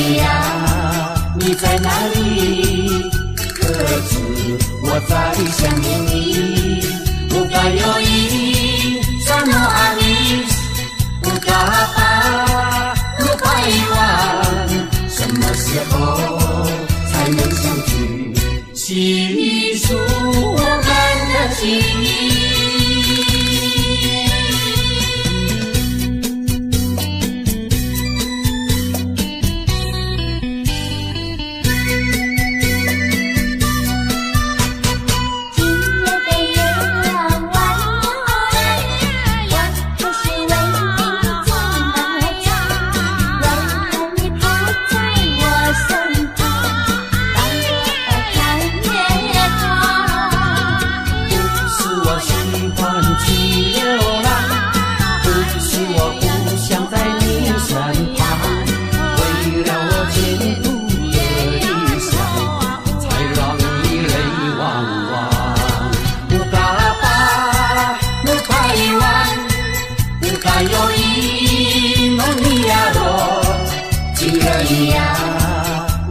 里呀？你在哪里？可知我在想念你？不该有一萨诺阿米斯，不该把路拍完，什么时候才能相聚？细数我们的情谊。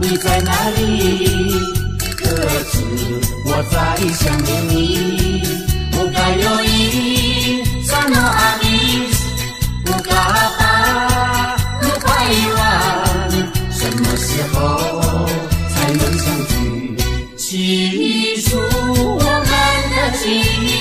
你在哪里？可知我在想念你？不该有一萨诺阿米斯，不该把路拍完，什么时候才能相聚？细数我们的情谊。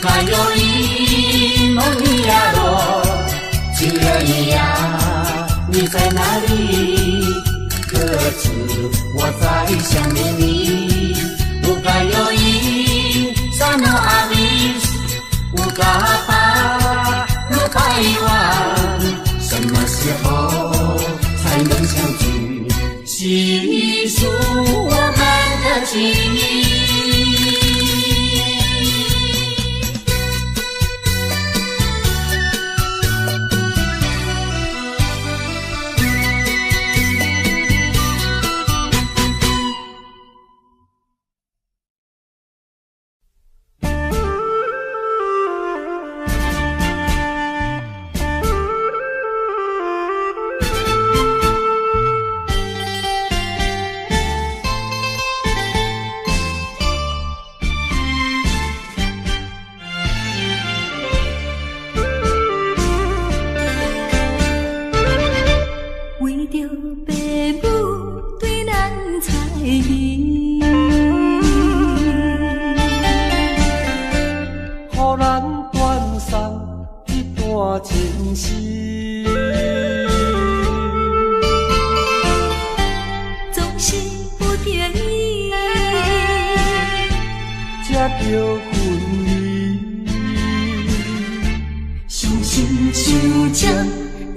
还有一梦尼亚罗，情人你呀，你在哪里？可知我在想念你？不该有一萨诺阿米斯，不该把路拍完，什么时候才能相聚？细数我们的情谊。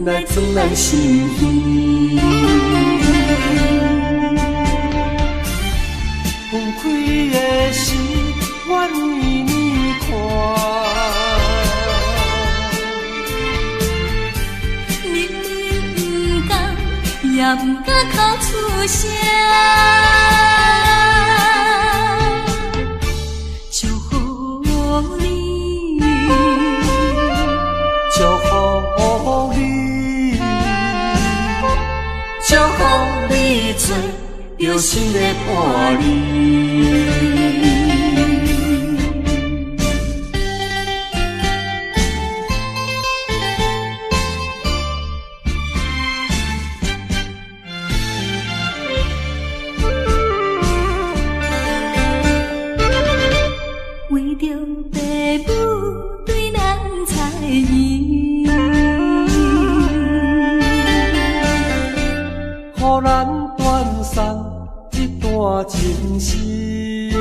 来自咱心意，放开的心，愿意你看。明明不甘，也不敢哭出声。祝福你，祝福你。祝福你做有心的伴侣。我真心，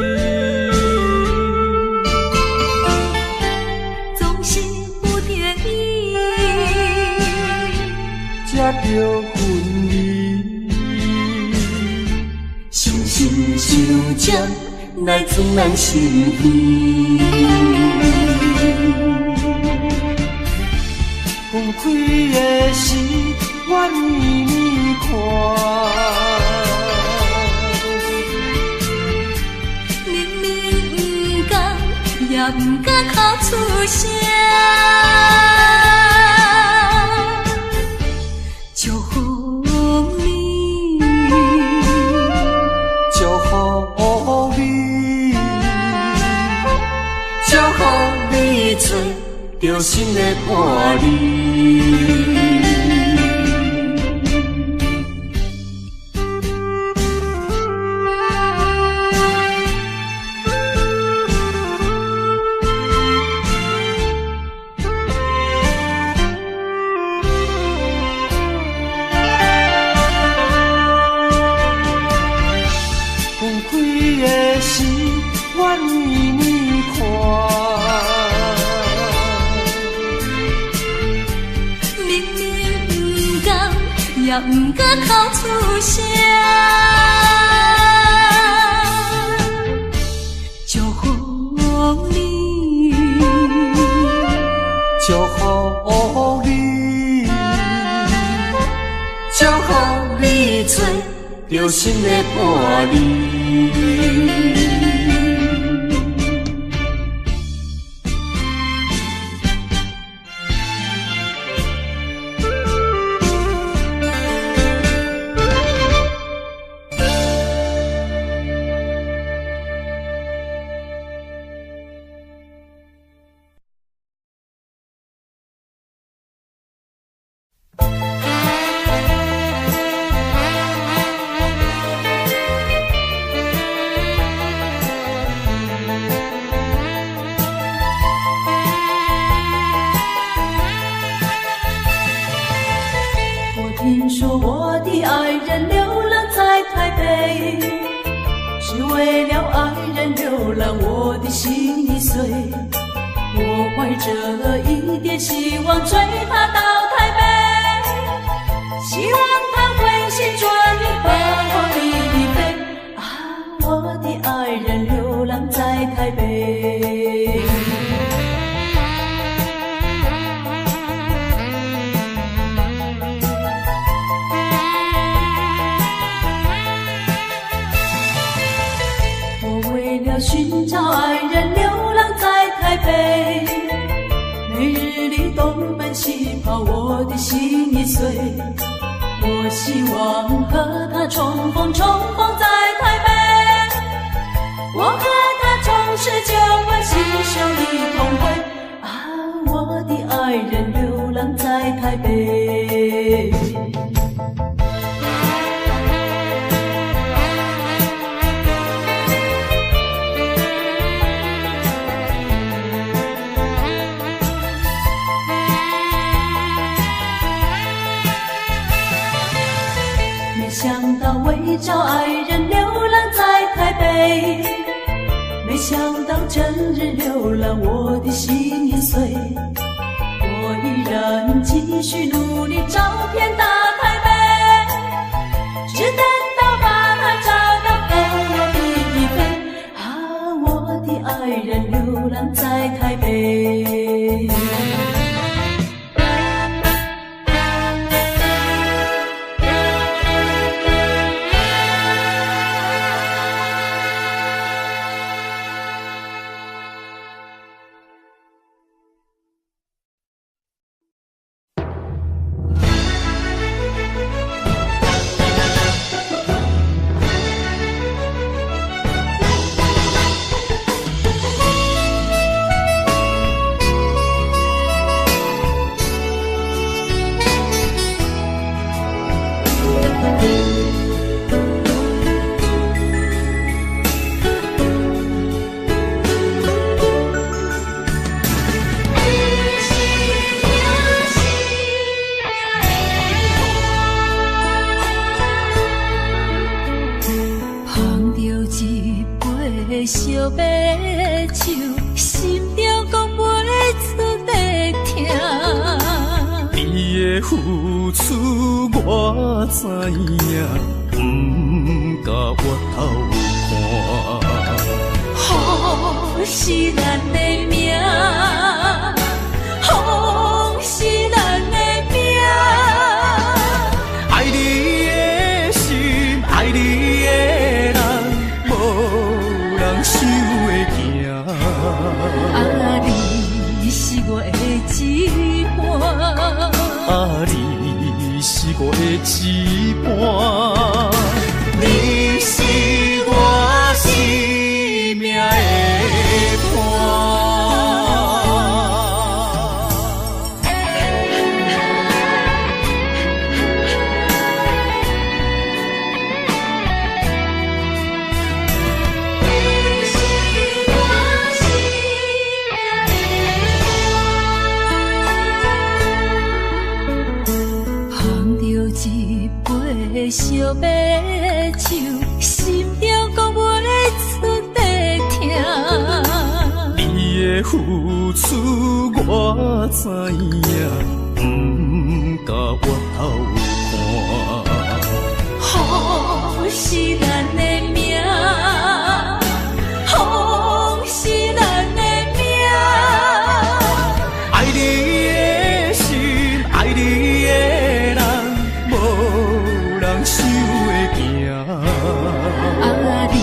总是不得已，才着分离。心心相接，来自咱心意。分开的时，我年年看。明明不甘，也不敢哭出声。祝福你，祝福你，祝福你找着新的伴侣。分开的时，我年年看。明明不甘，也不敢哭出声。祝福你，祝福你，祝福你找着新的伴侣。听说我的爱人流浪在台北，是为了爱人流浪，我的心已碎。我怀着一点希望追他到台北，希望他会心转意把我离飞。啊，我的爱人流浪在台北。寻找爱人流浪在台北，每日里东奔西跑，我的心已碎。我希望和他重逢在台北，我和他重拾旧欢，携手一同回。啊，我的爱人流浪在台北。想到为找爱人流浪在台北，没想到整日流浪，我的心已碎。我依然继续努力找遍大台北，只等到把他找到跟我一飞。啊，我的爱人流浪在台北。相白手，心中讲袂出的痛。你的付出我知影，不甲我偷看。好是咱的命，好是咱的命。爱你的心，爱你的人，无人想会行。啊，你是我的一半，啊，你是我的一半，你是我生命的伴。相白手，心中讲袂出的痛。你的付出我知影，不甲我偷看。好是咱的命，好是咱的命。爱你的心，爱你的人，无人想会行。啊，你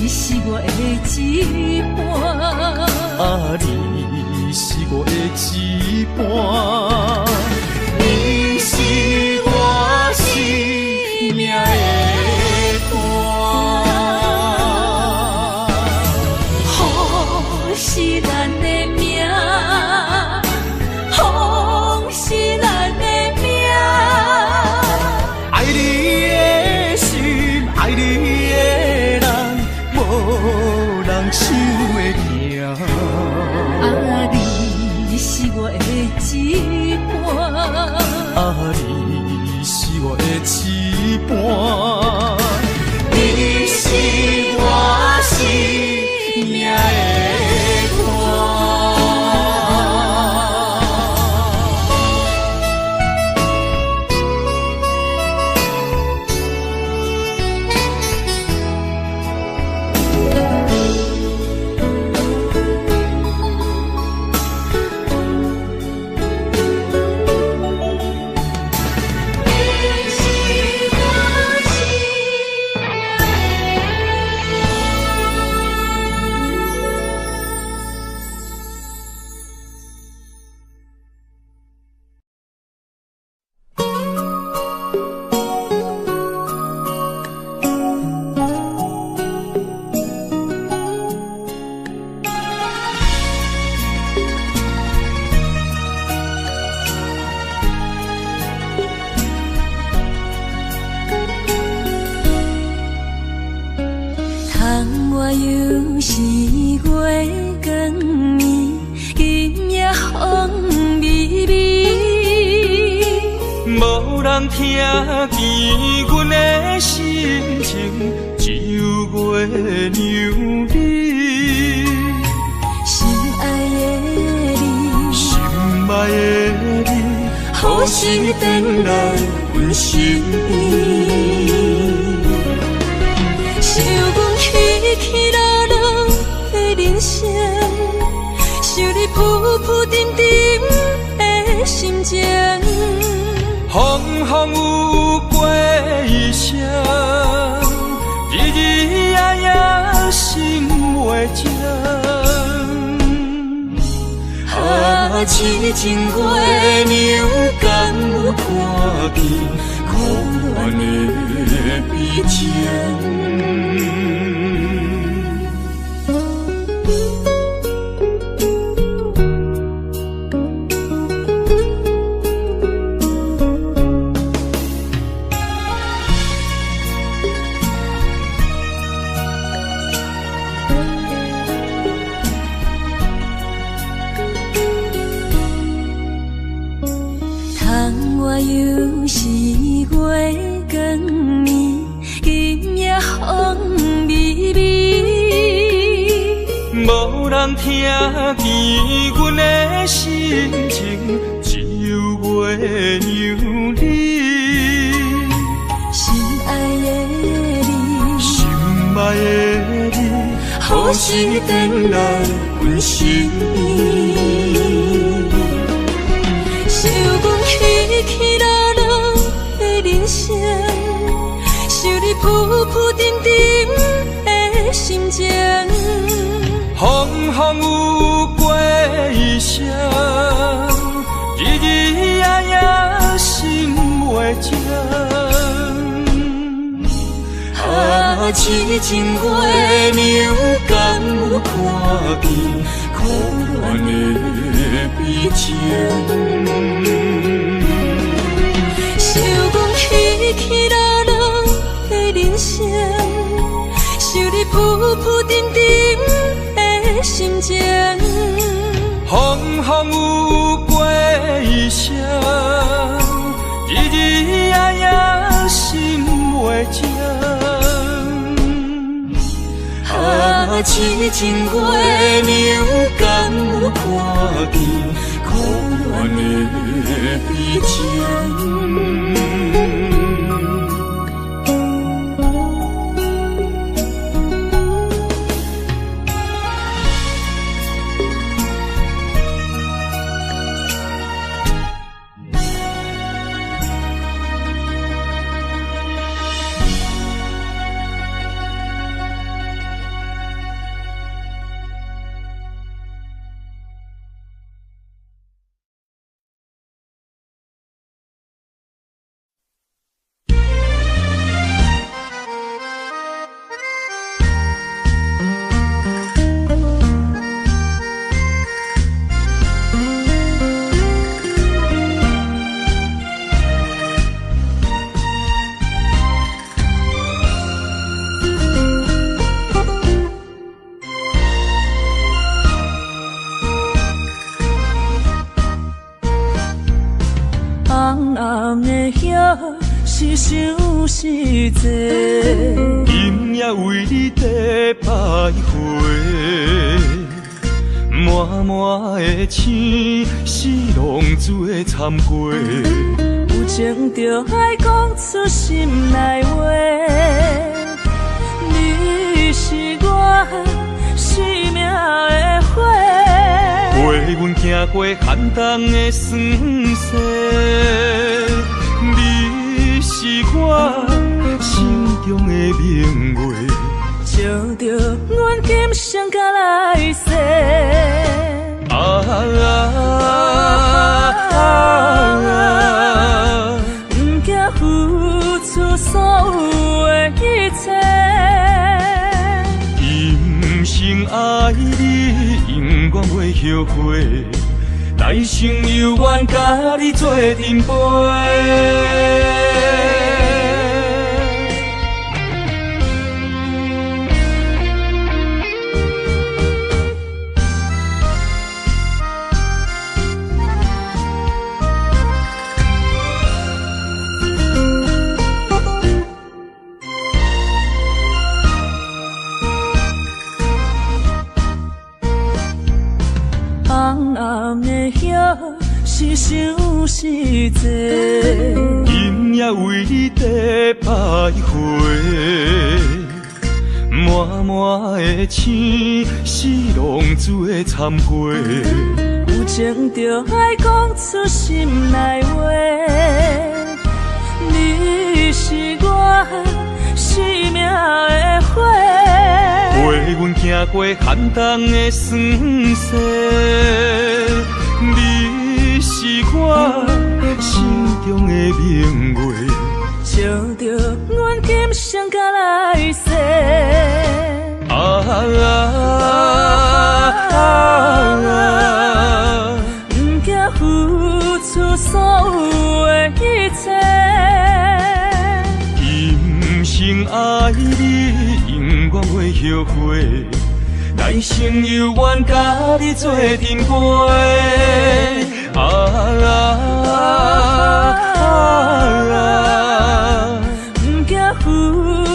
是我的一半，啊，你是我的一半，你是我生命的伴。好是咱的命，好是咱的命。爱你的心，爱你的人，无人想会行。啊，你是我的一半，啊，你是我的一半，你是我生命的伴。我又是月光暝，今夜风微微，无人听见阮的心情，只有月娘你。心爱的你，心爱的你，好心转来阮心边。想阮起起落落的人生，想你浮浮沉沉的心情。风风有过一生，日日夜夜心袂静。啊，痴情月娘敢有看见苦恋的悲情？我又是月光暝，今夜风人听见阮的心情，只有月娘你。心爱的你，心爱的你，何时回来阮身边？想阮起起落落的人生，想你浮浮沉沉的心情。风风有过一声，日日夜夜心袂静。啊，痴情月娘敢有看见苦恋的悲情？想阮起起落落的人生，想你浮浮沉沉的心情。风风有过一声，日日夜夜心袂静。啊，痴情月娘敢有看见苦恋的悲情？是想是多，今夜为你在徘徊，满满的情是浪做参过，有情就爱讲出心内话。你是我生命的花，陪阮行过寒冬的酸涩。你是我心中的明月，照着阮今生甲来世。不惊付出所有的一切，今生爱你，永远袂后悔。来生有缘，甲你做阵陪。是想是多，今夜为你在徘徊，满满的情是浪做参过，有情就爱讲出心内话。你是我生命的花，陪阮行过寒冬的酸涩。你是我心中的明月，照着阮今生甲来世。不惊付出所有的一切，今生爱你，永远袂后悔。来生有缘，甲你做阵陪。不惊付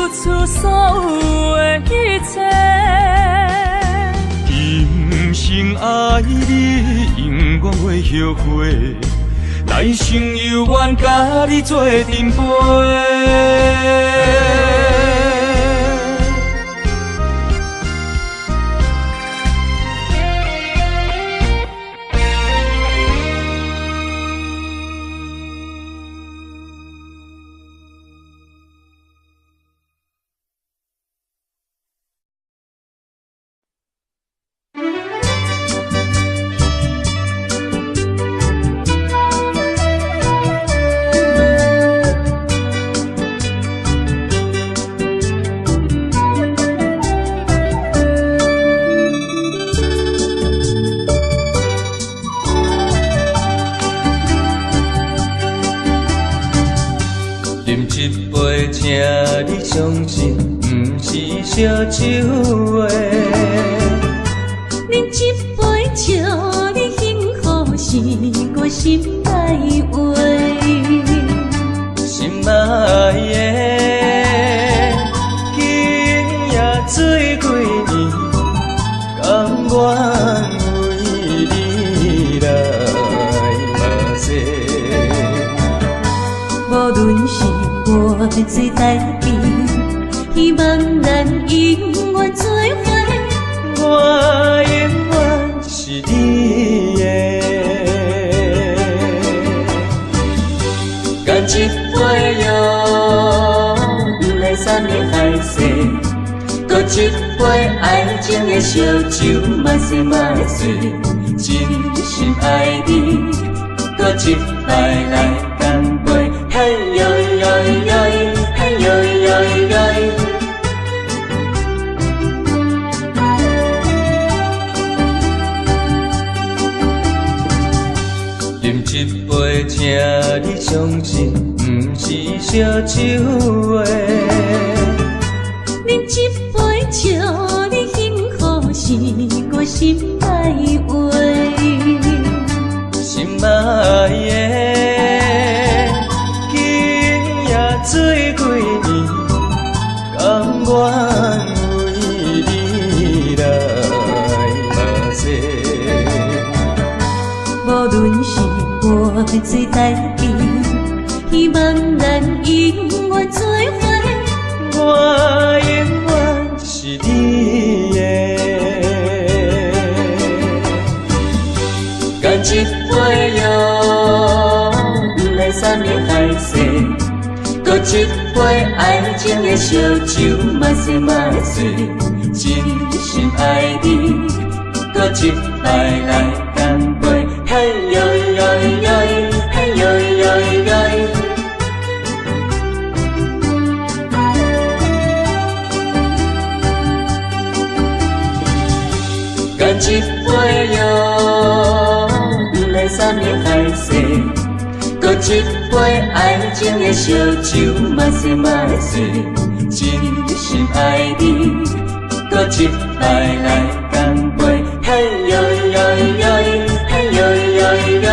出所有的一切，今愿会后悔，来生有缘甲你做阵陪。相信不是烧酒话，饮一杯祝你幸福是我心内话，心爱的，今夜醉几年，甘愿为你来目屎。无论是我最台边。希望咱永远做伙，我永远是你的。干一杯药，不来三年海誓，搁一杯爱情的烧酒，嘛说嘛醉，真心爱你，搁一摆来干杯，嘿呦呦呦，嘿呦呦呦。饮一杯，请你相信，不是烧酒话。饮一杯，祝你幸福是我心内话。心爱的，今夜醉几年，甘愿为你来目屎。无论是我最台边，希望咱永远做伙，我永远是你的。干一杯药，不来三年海誓，搁一杯爱情的烧酒，嘛说嘛醉，真心爱你，搁一摆来干杯，嘿呦呦呦，嘿呦呦呦。干一杯药，不来三年海誓，搁一杯爱情的烧酒，嘛说嘛醉，真心爱你，搁一摆来干杯，嘿呦呦呦，嘿呦呦呦。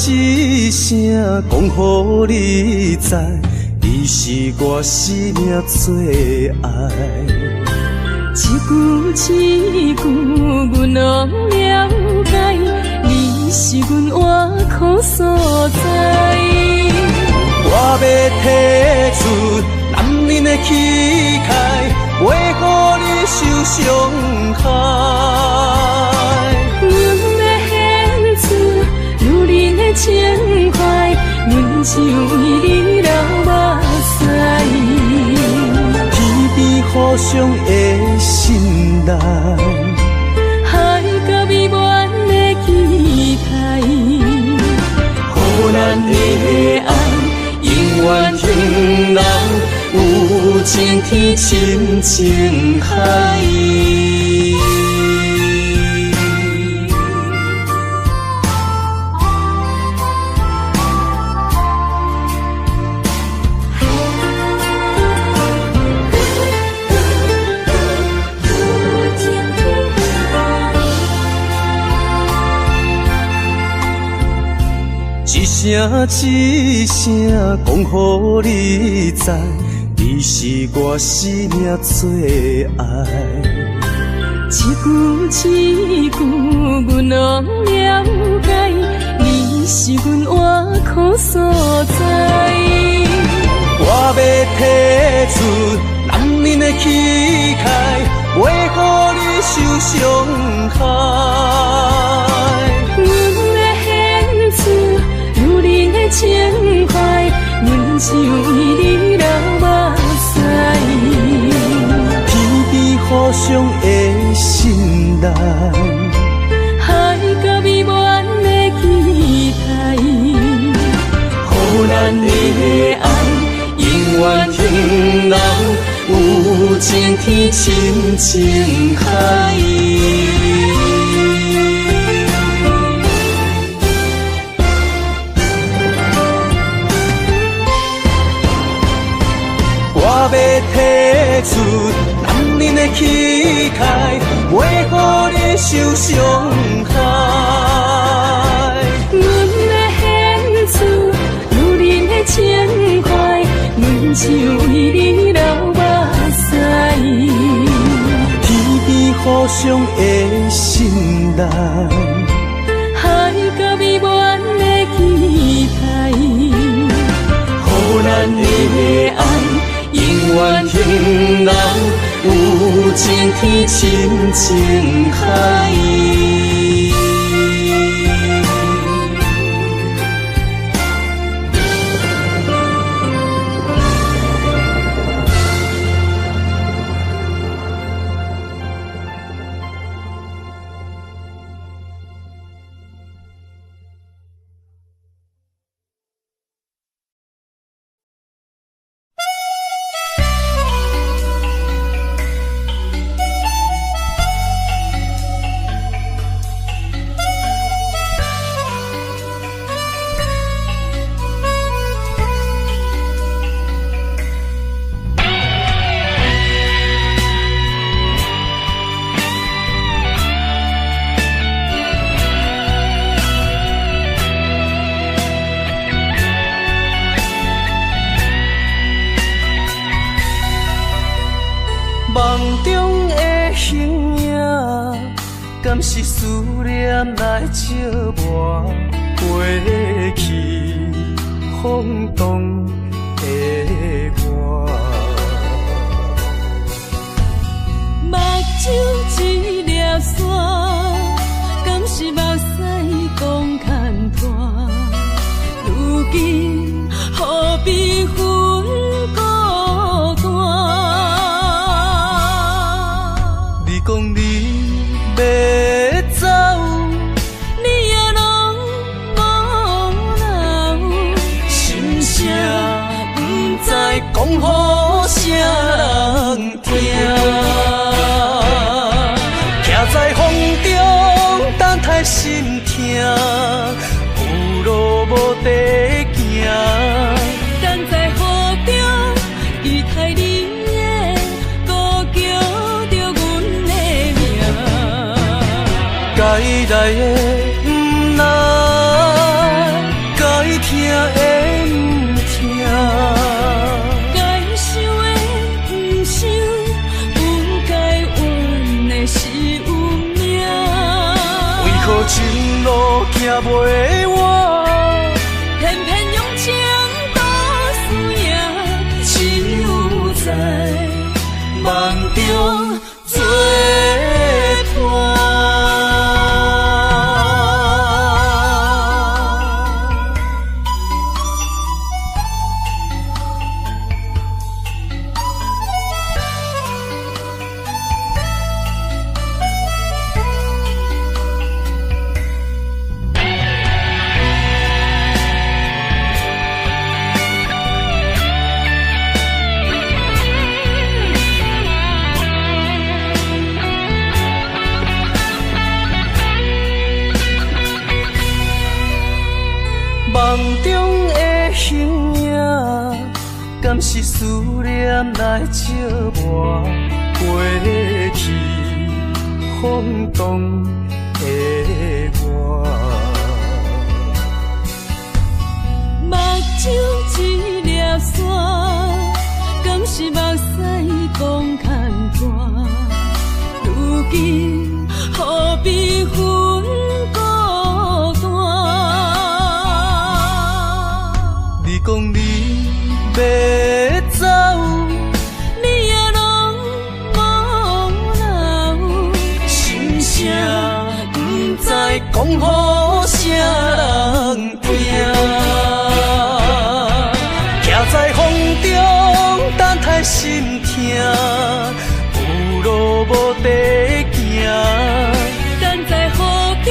一声讲予你知，你是我生命最爱。一句一句，阮拢了解，你是阮活苦所在。我要提出男人的气概，袂予你受伤害。情怀，阮只为你流目屎。天边互相的信赖，海角美满的期待，予咱的爱永远停人有情天，深情海。一声讲予你知，你是我生命最爱。一句阮拢了解，你是阮活苦所在。我要提出男人的气概，袂予你受伤害。情怀，阮只为你流目屎。天边互相的信赖，海角美满的期待，予咱的爱永远停留，有情天，深情海。我要提出男人的气概，袂予你受伤害。阮要献出女人的情怀，阮只为你流目屎。天边互相的信赖，海角美满的期待，予咱的爱永远停留，有情天，深情海。梦中的形影，敢是思念来照磨过去风动的我？目睭一粒线，敢是目屎讲牵拖？如今何必分孤单？你讲你要走，你也拢无留，心声不知讲予啥人听。徛在风中等待心痛，有路无地行。等在雨中期待你的歌叫着阮的名。该来的不来，该听的不听。该想的不想，不该怨的是有命。为何前路行袂完？偏偏用情多输赢，只有在梦中做伴。中的形影，敢是思念来照磨过去风动的我？目睭一粒线，敢是目屎讲牵挂？如今何必分孤单？你讲你要走，你也拢无留，心声不知讲予啥人听。徛在风中等待心痛，有路无地行。等在雨中，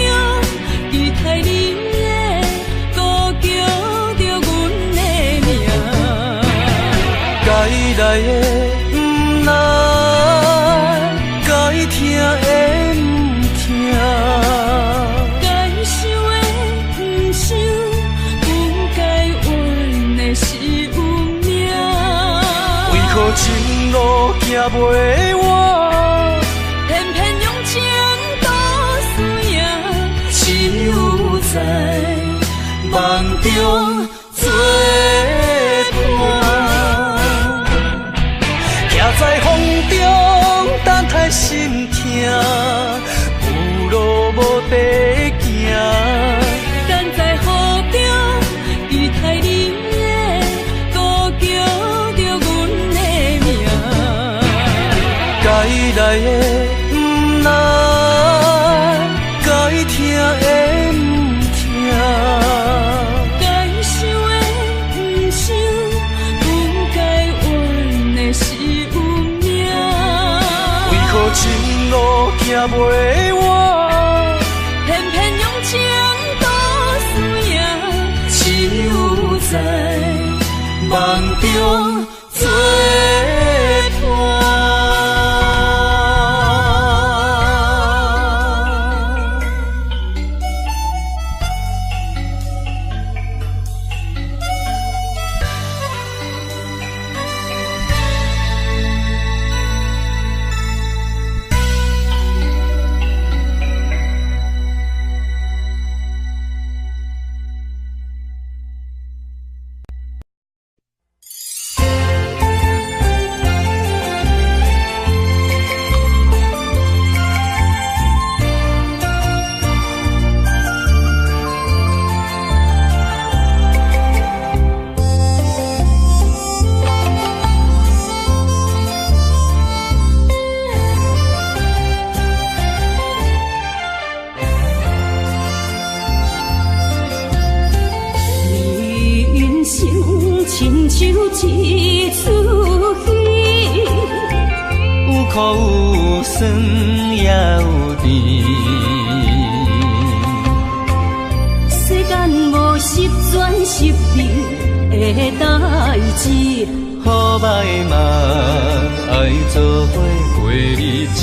期待你的歌叫着阮的名。该来的不来，该听的不听。该想的不想，不该怨的是有命。为何情路行袂完？偏偏用情多输赢，只有在梦中作伴。徛在风中等待心痛，有路无地行。等在雨中，期待你的歌叫着阮的名。该来的不来，该听的不听。该想的不想，不该怨的是有命。为何情路行袂完？偏偏用情多输赢，只有在梦中作伴。亲像一出戏，有苦有酸也有甜。世间无十全十美的代志，好歹嘛爱做伙过日子。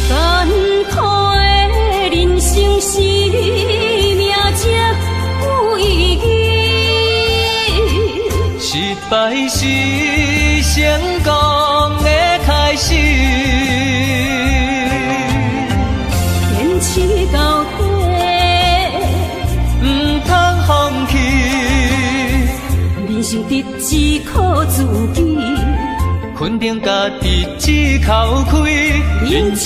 艰苦的人生是命才有意义，失败是成功的开始。坚持到底，不通放弃。人生得只靠自己，肯定家己只口开，认真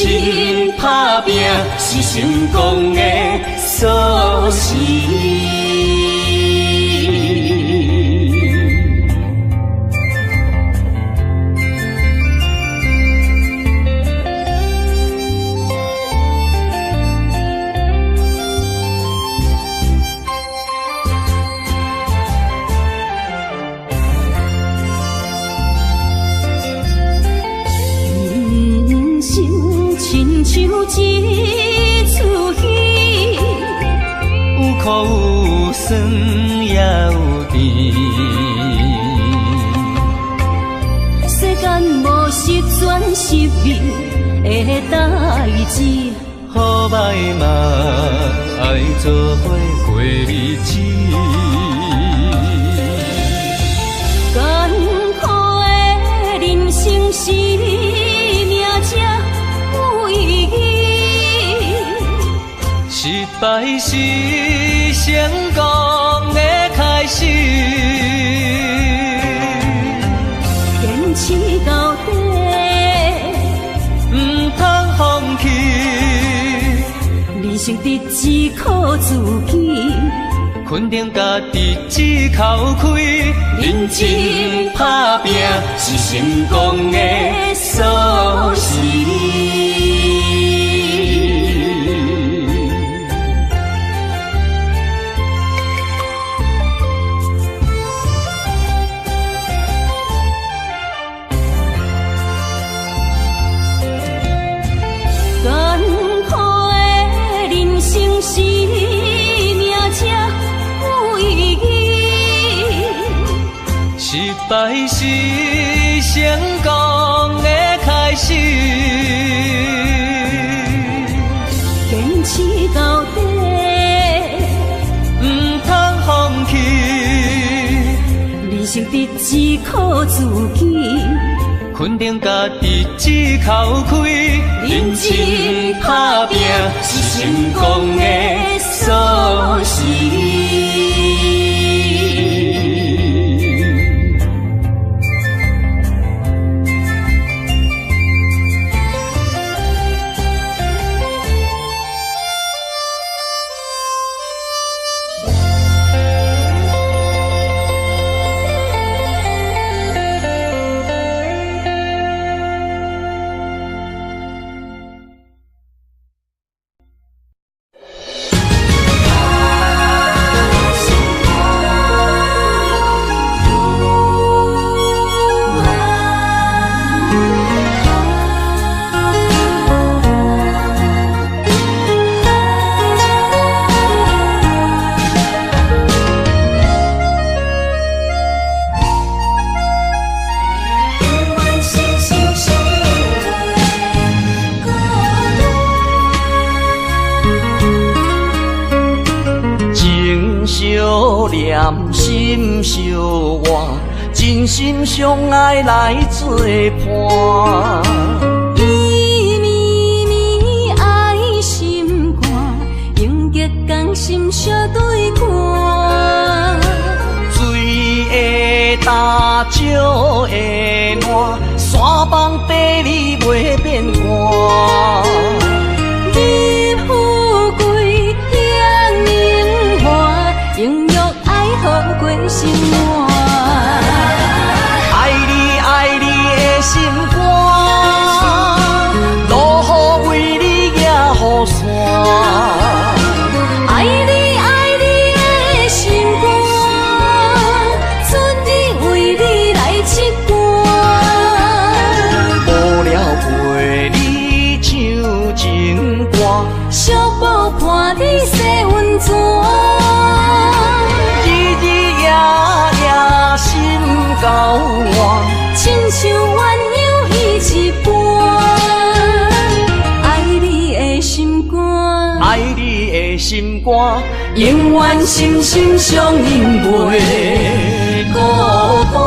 打拼是成功的锁匙。亲像一出戏，有苦有酸也有甜。世间无十全十美的代志，好歹嘛爱做伙过日子。艰苦的人生是命才有意义，失败是成功的开始。坚持到底，唔通放弃。人生得只靠自己，肯定家己只口开，认真打拼是成功的锁匙。是命才有意义，失败是成功的开始。坚持到底，唔通放弃。人生得只靠自己，肯定家己只口开，认真打拼是成功的锁匙。心相活，真心相爱来作伴。伊绵绵爱心肝，永结同心相对看。水会干，石会烂，山崩地裂袂变卦。你富贵享荣华，永浴爱好过生活。爱你爱你的心肝，落雨为你举雨伞。爱你爱你的心肝，春日为你来唱歌。无聊陪你唱情歌，小宝伴你洗温泉。心交换，亲像鸳鸯依一半。爱你的心肝，爱你的心肝，永远心心相印袂孤单。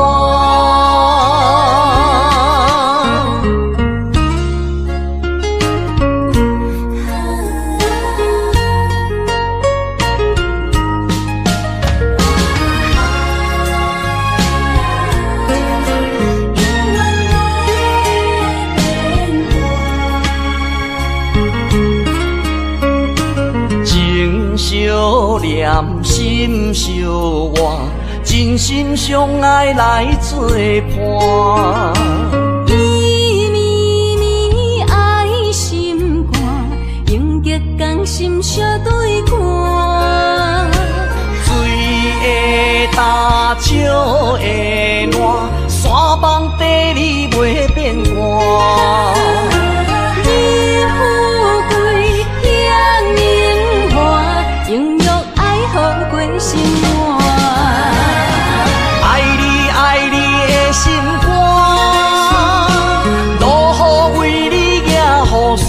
相念心相活，真心相爱来作伴。伊绵绵爱心肝，永结同心相对看。水会干，石会烂，山崩地裂袂变卦。你富贵享荣华，永浴爱好过生活。爱你爱你的心肝，落雨为你举雨伞。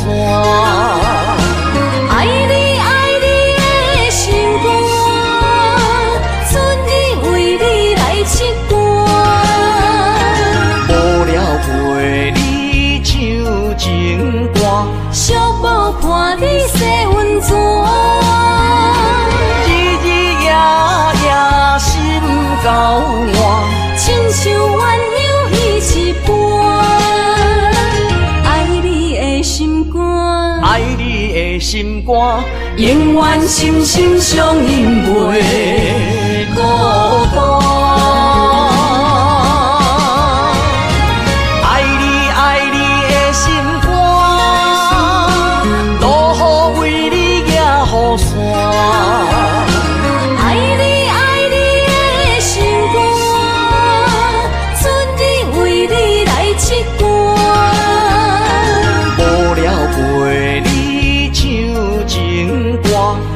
爱你爱你心肝，永远心心相印袂孤单。爱你爱你的心肝，路雨为你举雨伞。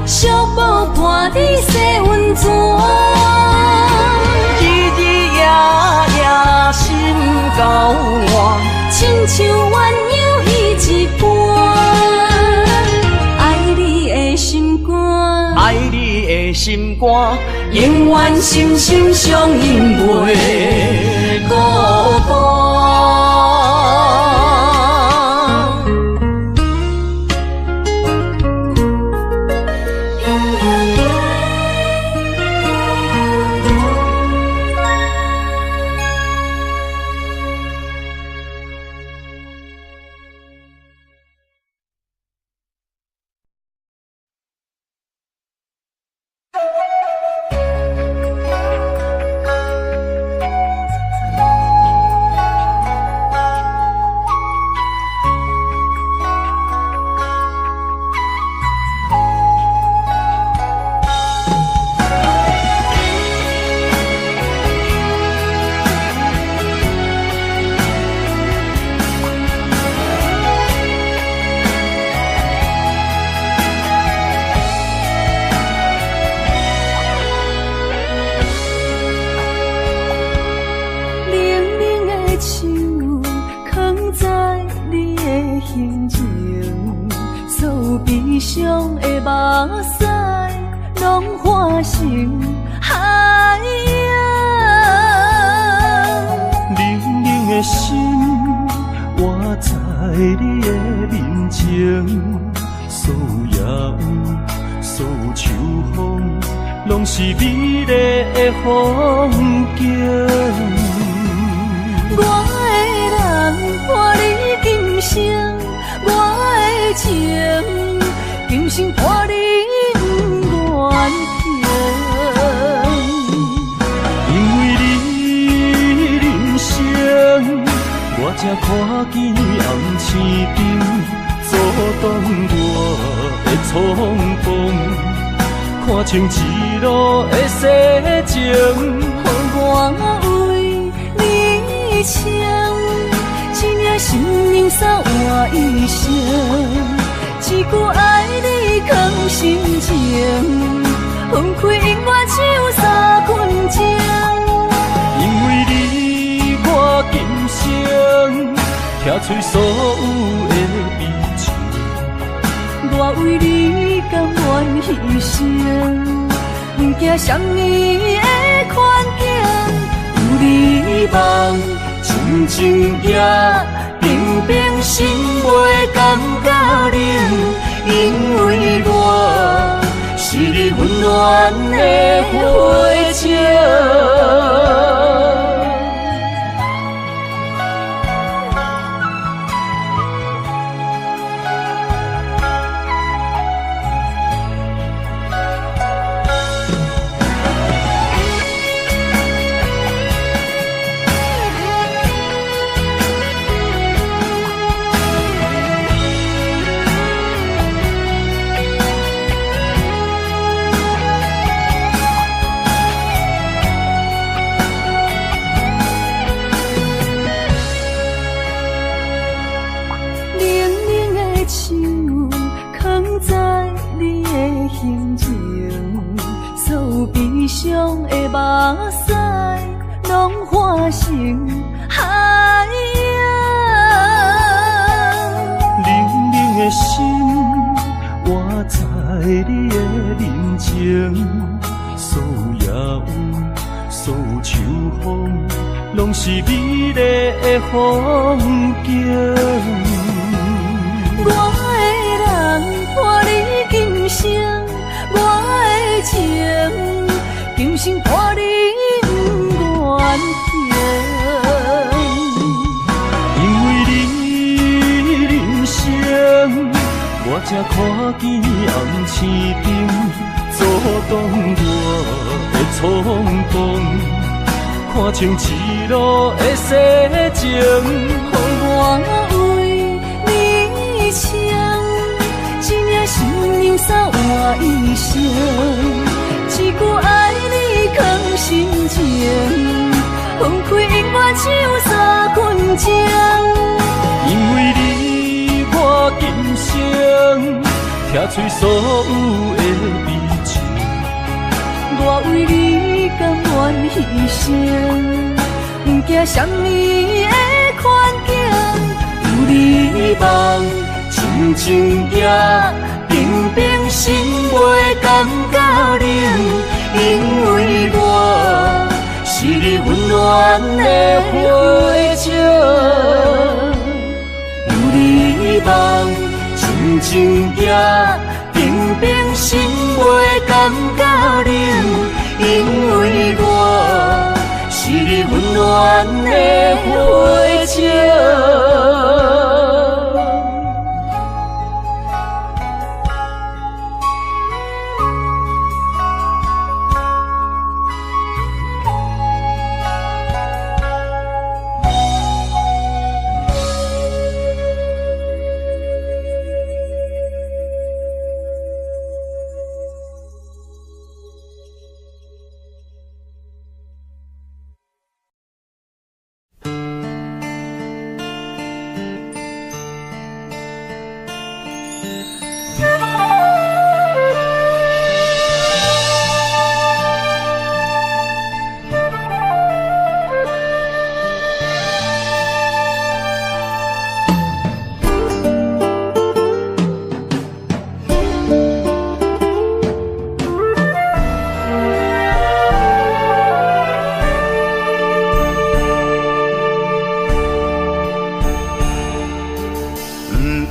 小宝伴你洗温泉，日日夜夜心交换，亲像鸳鸯彼一半。爱你的心肝，爱你的心肝，永远心心相印袂孤单。像一路的世情，我为你唱，一领心灵扫换一生，一句爱你藏心情，分开音乐唱三分钟。因为你，我今生听出所有的悲情。我为你甘愿牺牲，不惊什么的困境。有你梦，亲情也平平，心袂感觉冷。因为我是你温暖的花情。伤的目屎，拢化成海洋。冷冷的心，活在你的面前，所有野有，所有秋风，拢是美丽的风景。我的人，伴你今生，我的情。今生伴你不愿停，因为你人生，我才看见暗星顶阻挡我的冲动，看清一路的世情，我为你唱，一领心娘伞换一生，一句爱你藏心情，分开永远只有三分钟。因为你我今生听碎所有的悲情，我为你甘愿牺牲，不惊什么的困境，有你梦，亲像夜冰冰心袂感觉冷，因为我是你温暖的火种，有你梦，亲像夜冰冰心袂感觉冷，因为我是你温暖的火种。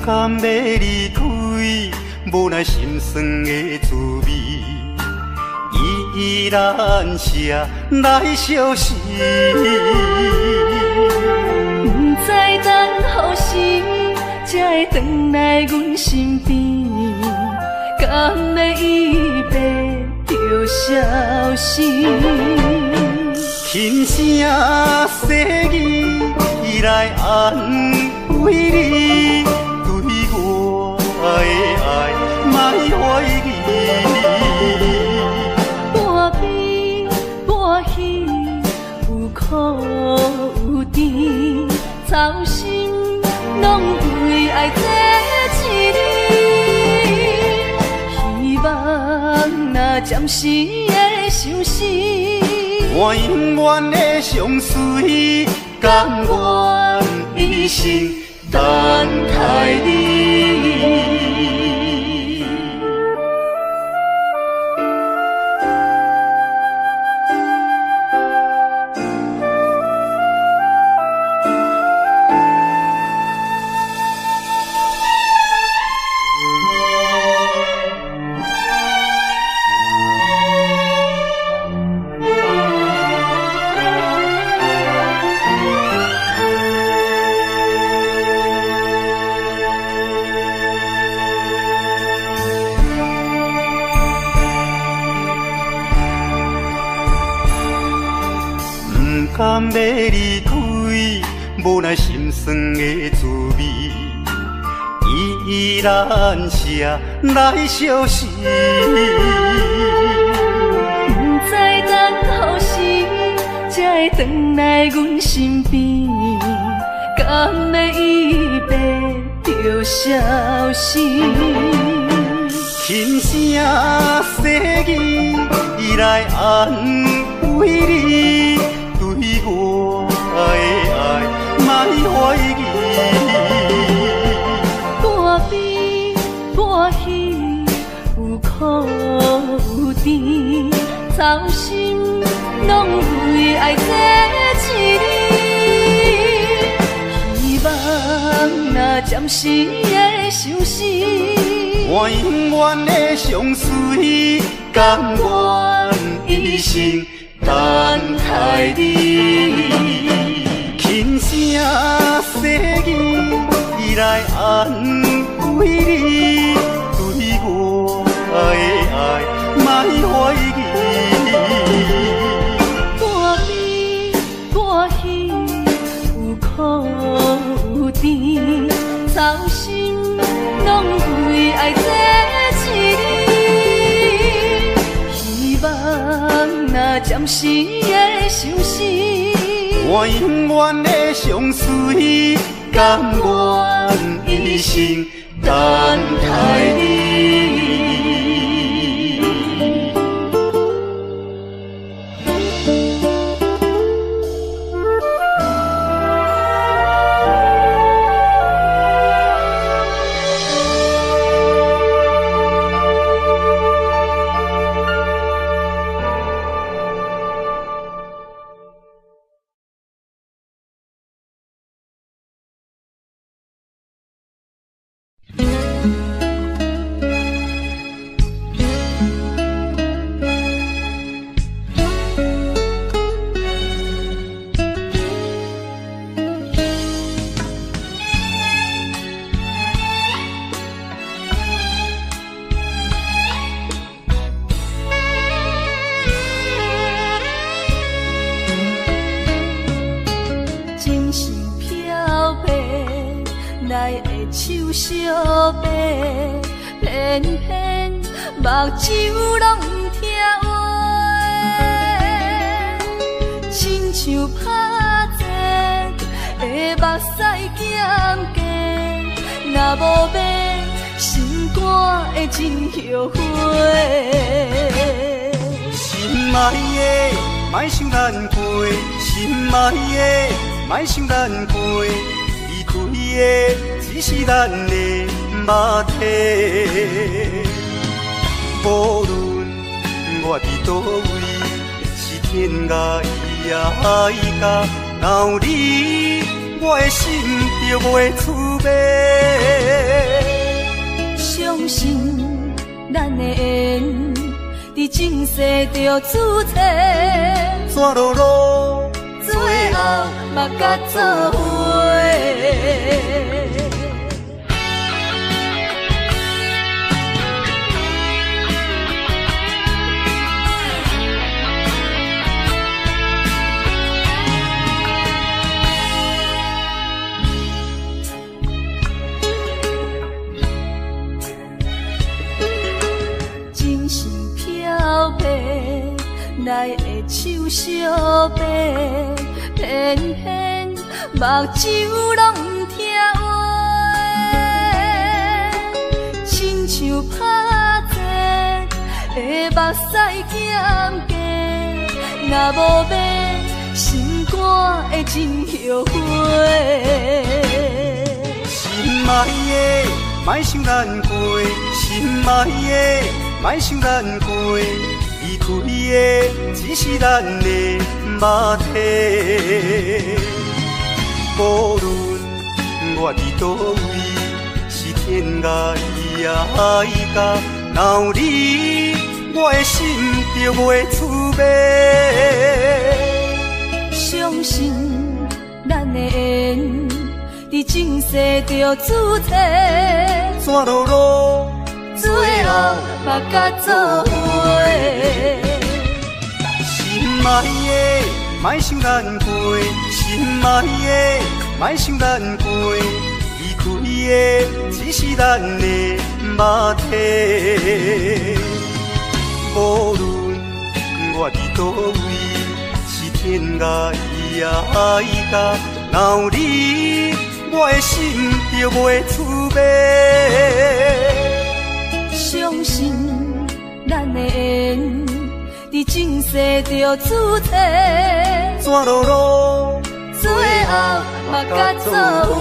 甘要离开，无奈心酸的滋味，依然写来相思。不知等何时才会回来阮身边，甘要伊白就消失。轻声细语来安慰你。的爱，莫怀疑。半悲半喜，有苦有甜，操心拢为爱这一日。希望若暂时的相思，我永远的相随，甘愿一生等待你。甘要离开，无奈心酸的滋味，依然写来相思。不知等何时才会回来阮身边，甘要伊白就消失。轻声细语来安慰你。对我的爱，莫怀疑。半悲半喜，有苦有甜，操心拢为爱这一日。希望若暂时的相思，我永远的相随，甘愿一生。等待你，轻声细语来安慰你。暂时的相思，我永远的相随，甘愿一生等待你。手相白，偏偏目睭拢不听话，亲像拍折的目屎减低，若无变，心肝会真后悔。心爱的，莫想咱过；心爱的，莫想咱过。离开的只是咱的肉体。无论我伫倒位，是天涯伊也甲，若有你，我的心就袂出卖。相信咱的缘，伫前世就注册，怎落落，最后嘛甲做伙。奈会手相白，偏偏目睭拢不听话，亲像拍折的目屎减低，若无变，心肝会真后悔。心爱的，莫想咱过；心爱的，莫想咱过。离开的只是咱的肉体。无论我伫倒位，是天涯伊也甲，若有你，我的心就袂出卖。相信咱的缘，伫前世就注册，怎落落，最后嘛甲做伙。心爱的，莫想咱过；心爱的，莫想咱过。离开的只是咱的肉体。无论我伫倒位，是天涯伊也甲，若有你，我的心就袂出卖。相信咱的缘，伫前世就注册，怎落落，最后嘛甲做伙。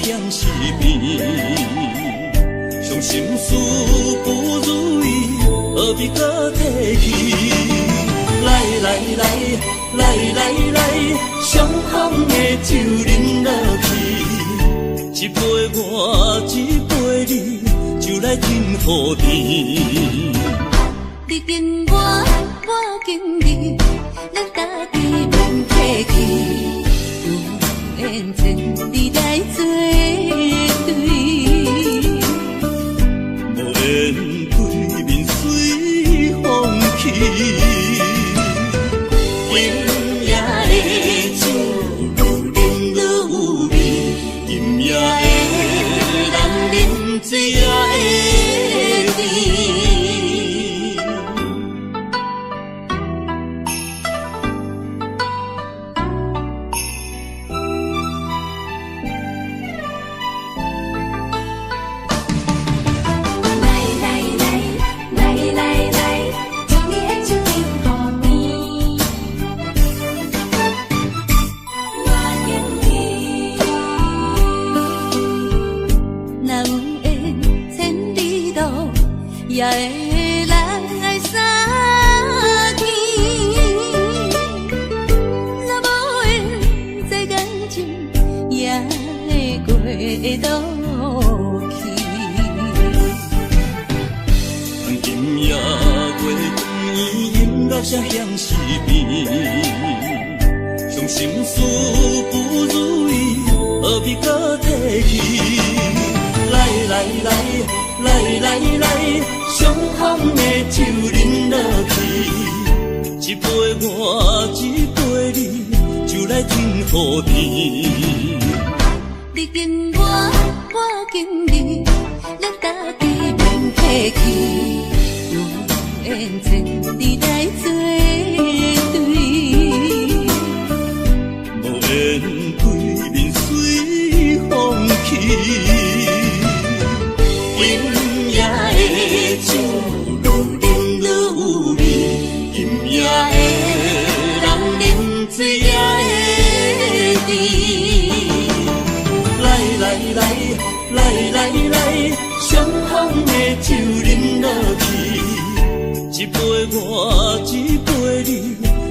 向是变，伤心事不如意，何必搁提起？来来来来来来，伤风的酒饮落去，一杯我，一杯你，就来甜乎甜。你敬我，我敬你，咱家己免客气，有缘千里来作对，无缘对面随风去。今夜的酒愈饮愈有味，今夜的人饮醉也会甜。也会来相见，若无缘这感情，也会过渡去。今夜月光圆，落下向是变，伤心事不如意，何必搁提起？来来来来来来，伤风的酒饮落去，一杯我，一杯你，就来甜乎甜。你敬我，我敬你，咱家己免客气，有缘千里来作对，无缘对面随风去。今夜的酒愈饮愈有味，今夜的人饮醉也会甜。来来来来来来，伤风的酒饮落去，一杯我，一杯你，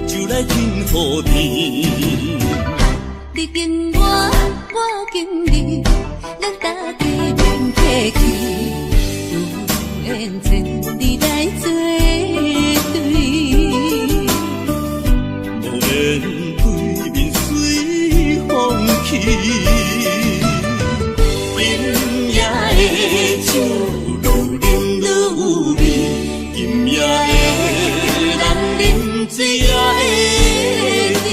就来甜乎甜。你敬我，我敬你，咱家己免客气，有缘千里来作对，无缘对面随风去。今夜的酒愈饮愈有味，今夜的人饮醉也会甜。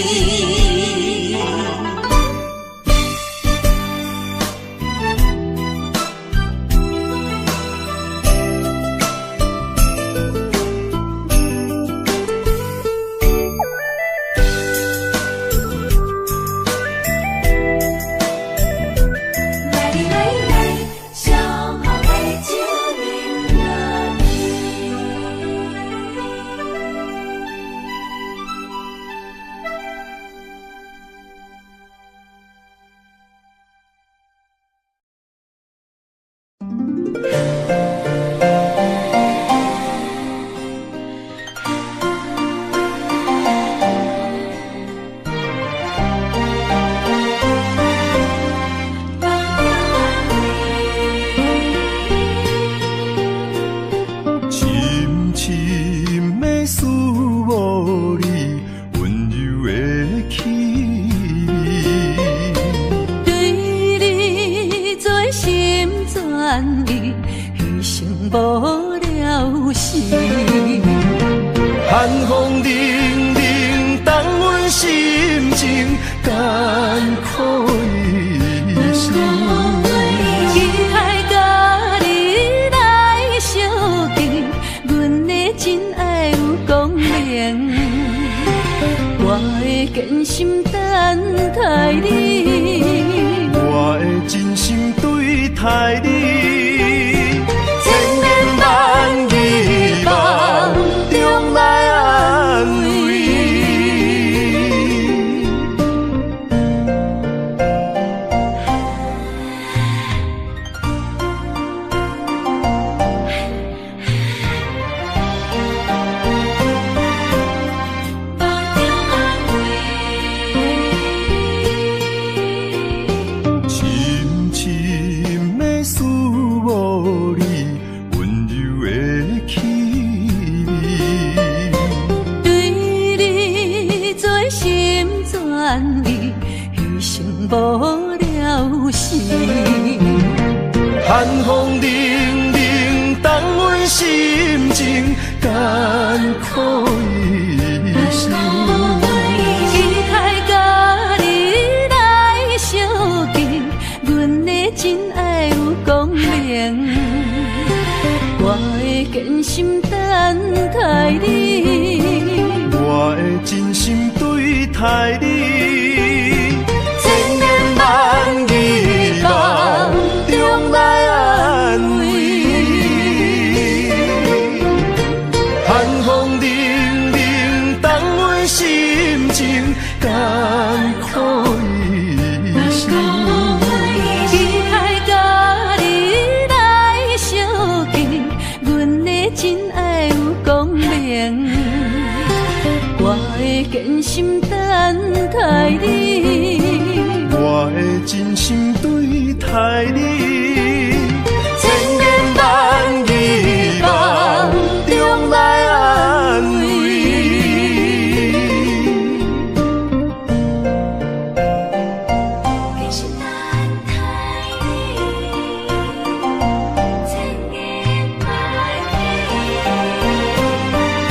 寒风凛凛，冻阮心情艰苦的心。期待甲你来相见，阮的真爱有光明，我会坚心等待你，我会真心对待你。你温柔的气味。对你做心全意，牺牲无了时。寒风冷冷，冻阮心情艰苦一生。期待甲你来相见，阮的真爱有光明。我会坚心等待你，我会真心对待你，千言万语梦中来安慰。寒风冷冷，冻阮心情艰苦一生。期待甲你来相见，阮的真爱有光明。我会坚心等待你，我会真心对待你，千言万语梦中来安慰。坚心等待你，千言万语梦中安慰。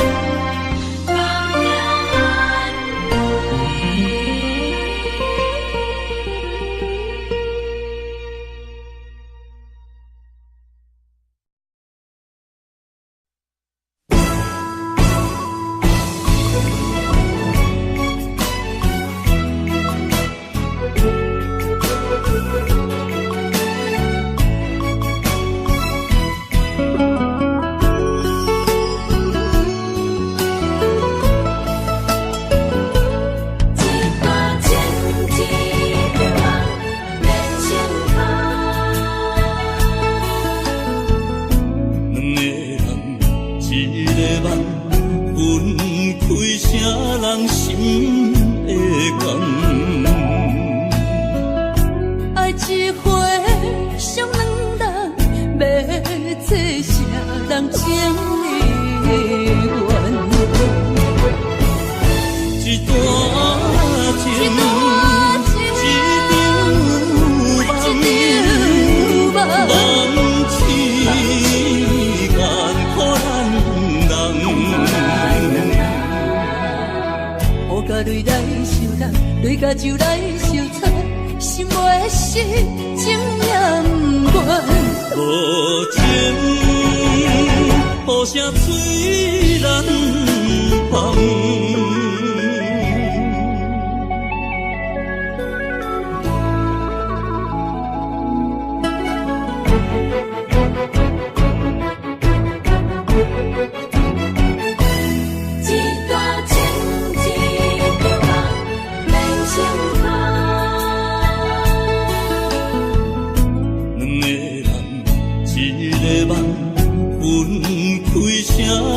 对甲就来相撮，心袂死，情也不愿。无情，雨声催人芳。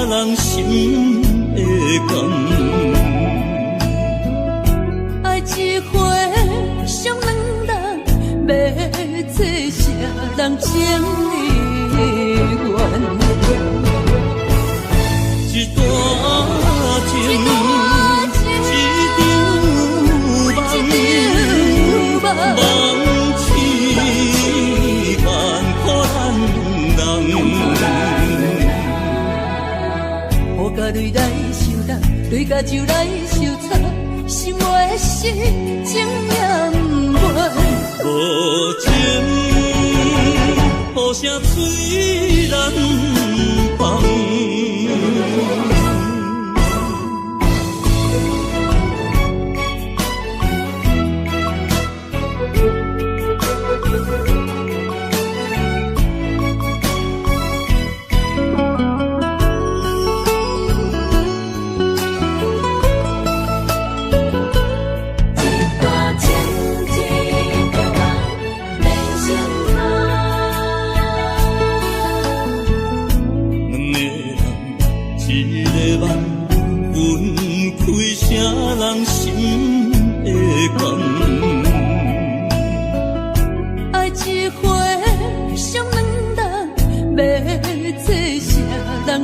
人心的感，爱一回上两人，要做啥人情意愿？一段情，一场梦，梦痴万苦咱人。雨甲泪来相搭，泪甲酒来相擦，心袂死，情也不愿。无情，雨声催人芳。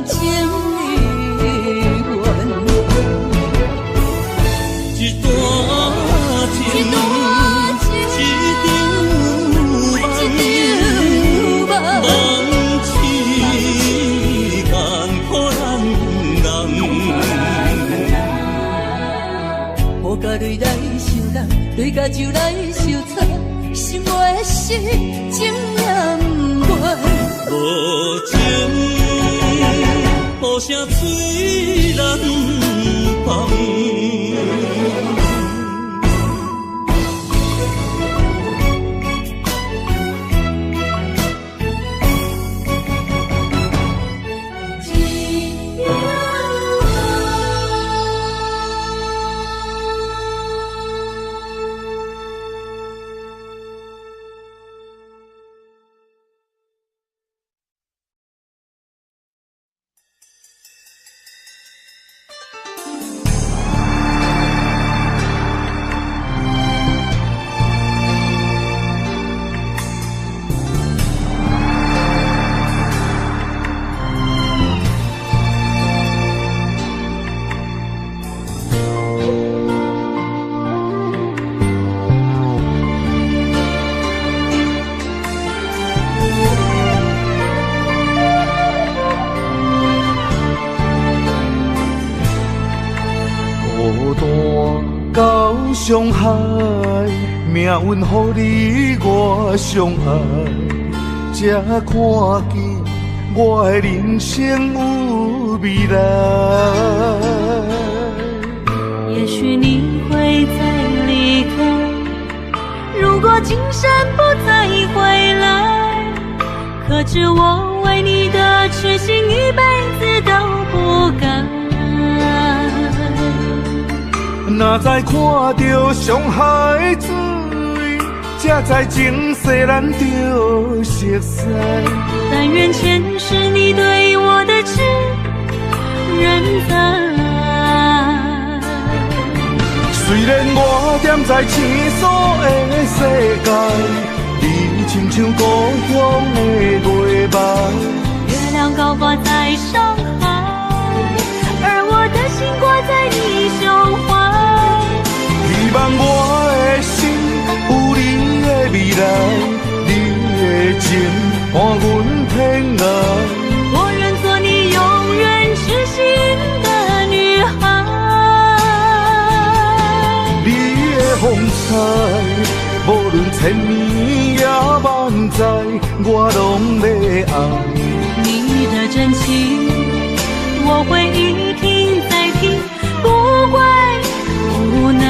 情离阮。一段情，一场梦，梦痴间可难人。雨甲泪来受人，泪甲酒来受惨，心爱的事情也不完。无情，雨声催人放。伤害，命运予你我相爱，才看见我的人生有未来。也许你会再离开，如果今生不再回来，可知我为你的痴心一辈子都不改。若再看到伤害水，才知前世咱就熟悉。但愿前世你对我的痴仍在。虽然我踮在青锁的世界，你亲像故乡的月白。月亮高挂在上海，而我的心挂在你胸怀。希望我的心有你的未来，你的情伴阮偏爱。我愿做你永远痴心的女孩。你的风采，无论千年也万载，我拢要爱。你的真情，我会一听再听，不会无奈。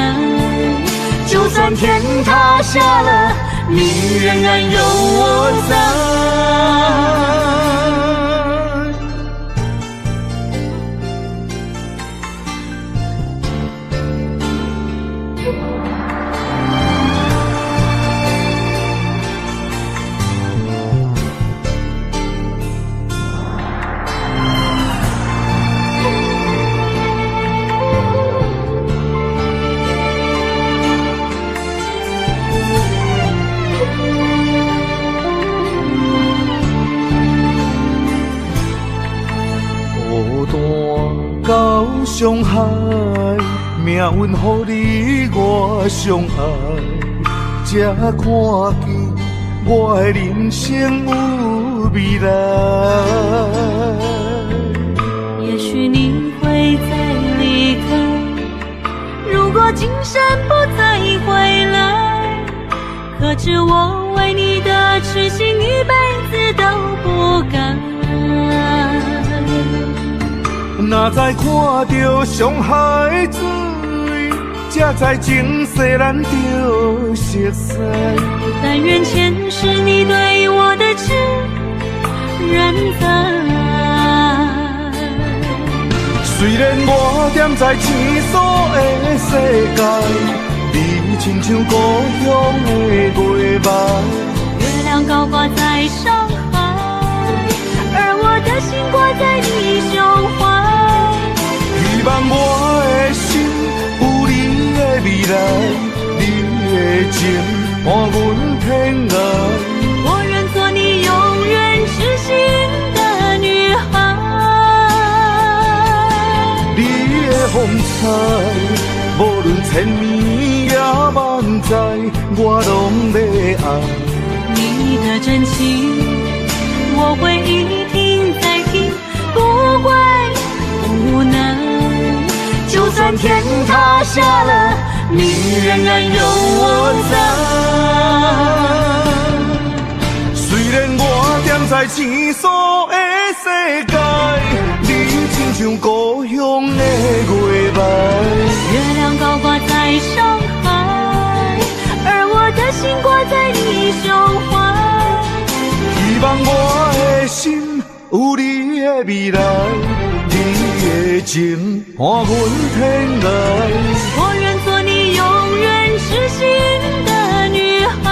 就算天塌下了，你仍然有我在。伤害，命运予你我相爱，才看见我的人生有未来。也许你会再离开，如果今生不再回来，可知我为你的痴心一辈子都不改。若再看到伤害水，才知前世咱就熟悉。但愿前世你对我的痴仍在。虽然我踮在青锁的世界，你亲像故乡的月白。月亮高挂在上海，而我的心挂在你胸怀。希望我的心有你的未来，你的情伴阮偏爱。我愿做你永远痴心的女孩。风采。无论千年也万载，我拢要爱。你的真情，我会一听再听，不会无奈。就算天塌下了，你仍然有我在。虽然我踮在青锁的世界，你亲像故乡的月白。月亮高挂在上海，而我的心挂在你胸怀。希望我的心有你的未来，你的情伴阮天涯。我愿做你永远痴心的女孩。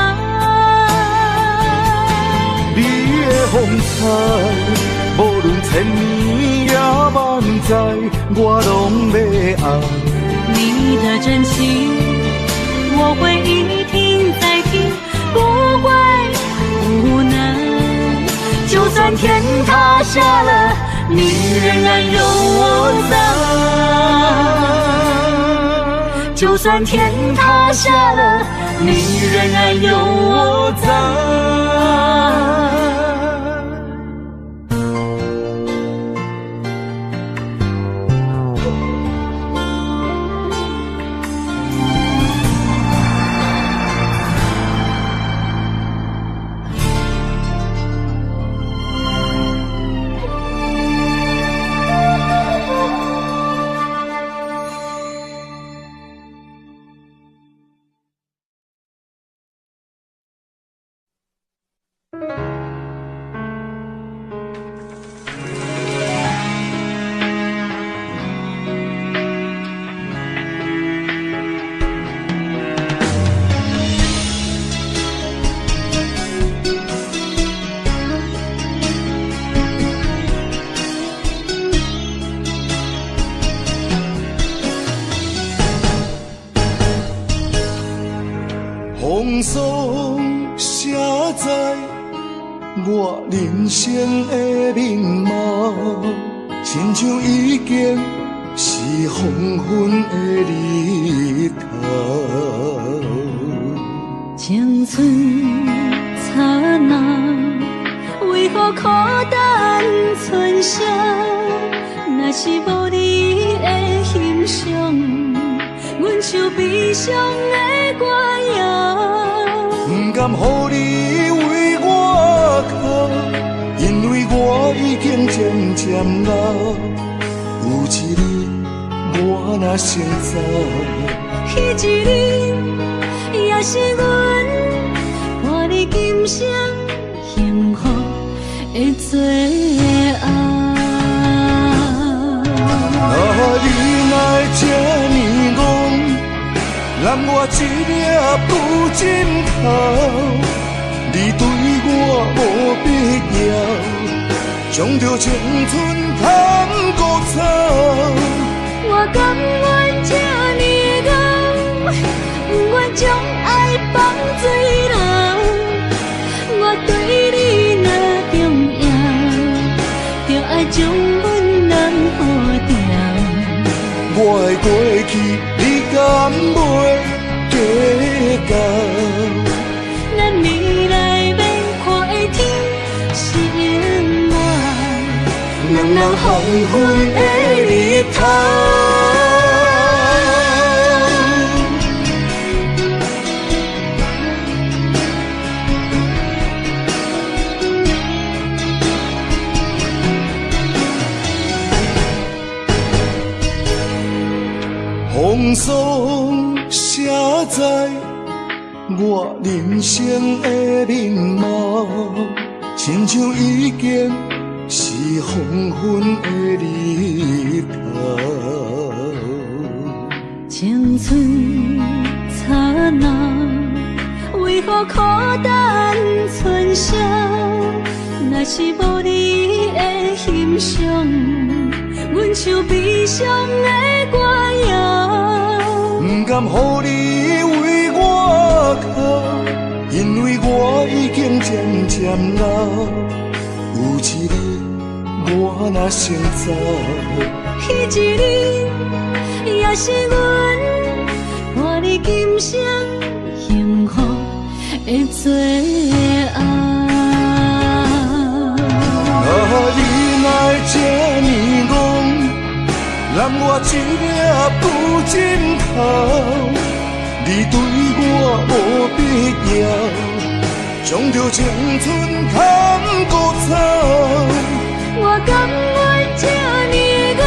你的风采，无论千年也万载，我拢要爱。你的真情，我会一听再听，不会无奈。就算天塌下了，你仍然有我在。就算天塌下了，你仍然有我在。风霜写在我人生的面貌，亲像已经是黄昏的日头。青春刹那，为何孤单存剩？若是无你的欣赏，阮像悲伤的歌谣。不甘予你为我哭，因为我已经渐渐老。有一日我若先走，迄一日也是阮伴你今生幸福的最后。你哪这呢戆，揽我一粒不枕头？你对我无必要，将着青春贪古草。我甘愿这呢戆，不愿将爱放水流。我对你若重要，就爱将阮人付掉。我的过去，你敢袂计较？咱未来要看的天是永远，人人黄昏的日头。风霜写在我人生的面貌，亲像已经是黄昏的日头。青春刹那，为何孤单存剩？若是无你的欣赏，阮像悲伤的歌谣。不甘予你为我哭，因为我已经渐渐老。有一日我若先走，一日，也是阮伴你今生幸福的最后。你来这呢戆，揽我一粒不枕头，你对我无必要，将着青春砍孤草。我甘愿这呢戆，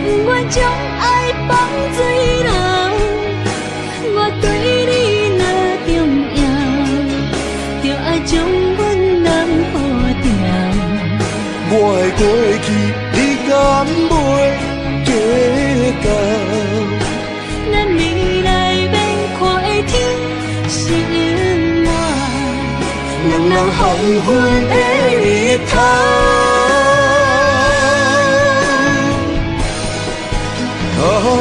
不愿将爱放水流。我对你若重要，就爱将阮人付掉。我的过去，你敢袂计较？咱未来免看的天是永远，人人黄昏的日头。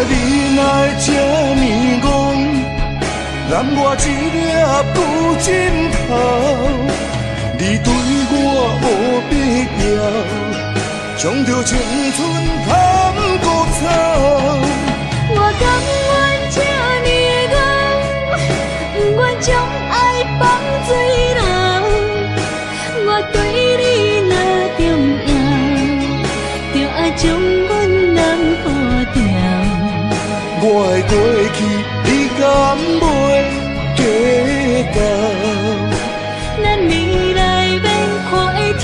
你来这呢戆，揽我一粒不枕头，你对我无必要，将着青春砍孤草。我甘愿这呢戆，不愿将爱放水流。我对你若重要，就爱将阮人付掉。我的过去，你敢袂计较？咱未来免看的天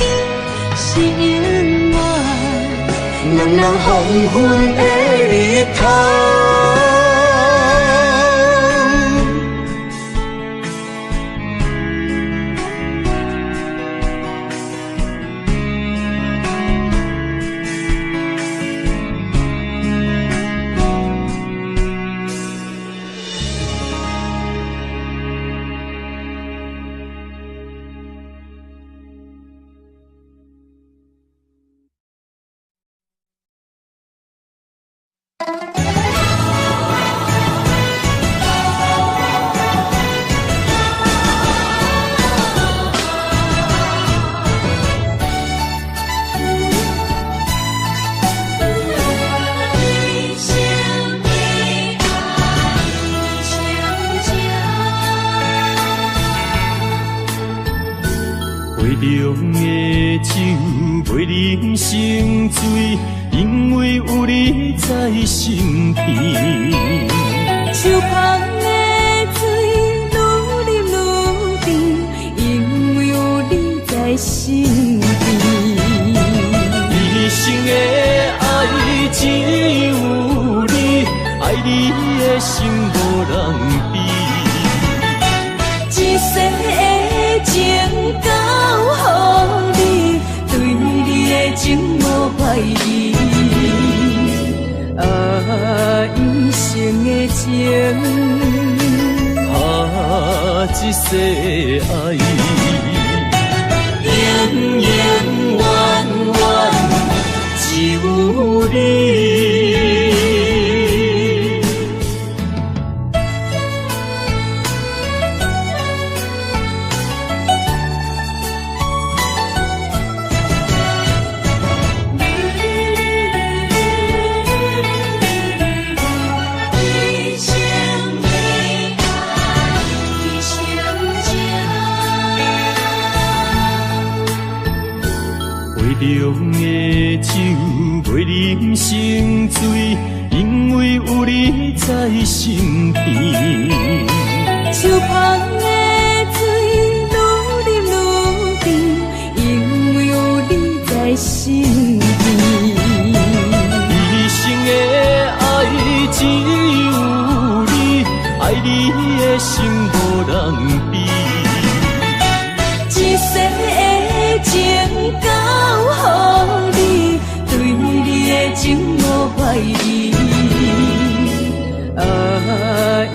是永远，人人黄昏的日头。杯中的酒袂啉成醉，因为有你在身边。手捧的水愈啉愈甜，因为有你在身边。一生的爱只有你，爱你的心无人比。一世的情交予你，对你的情无怀疑。一生的情，一世爱，永永远远只有你。杯中的酒袂啉成醉，因为有你在身边。手捧的水愈啉愈甜，因为有你在身边。一生的爱只有你，爱你的心无人比。一世的情交予你，对你的情无怀疑。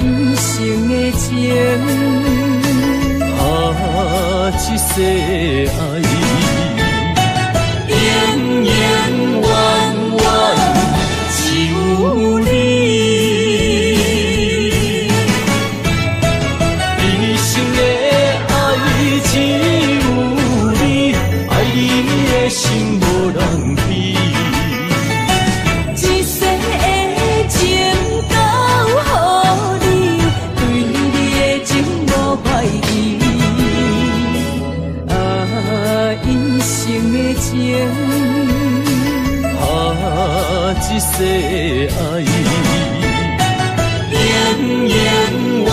一生的情，一世爱，永永远远只有你。一生的爱只有你，爱你的心无人比。情。一世爱，永永远远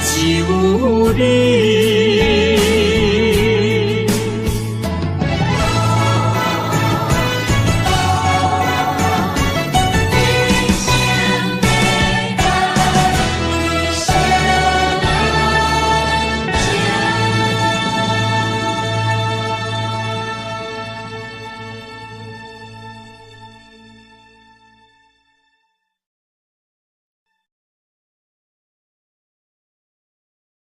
只有你。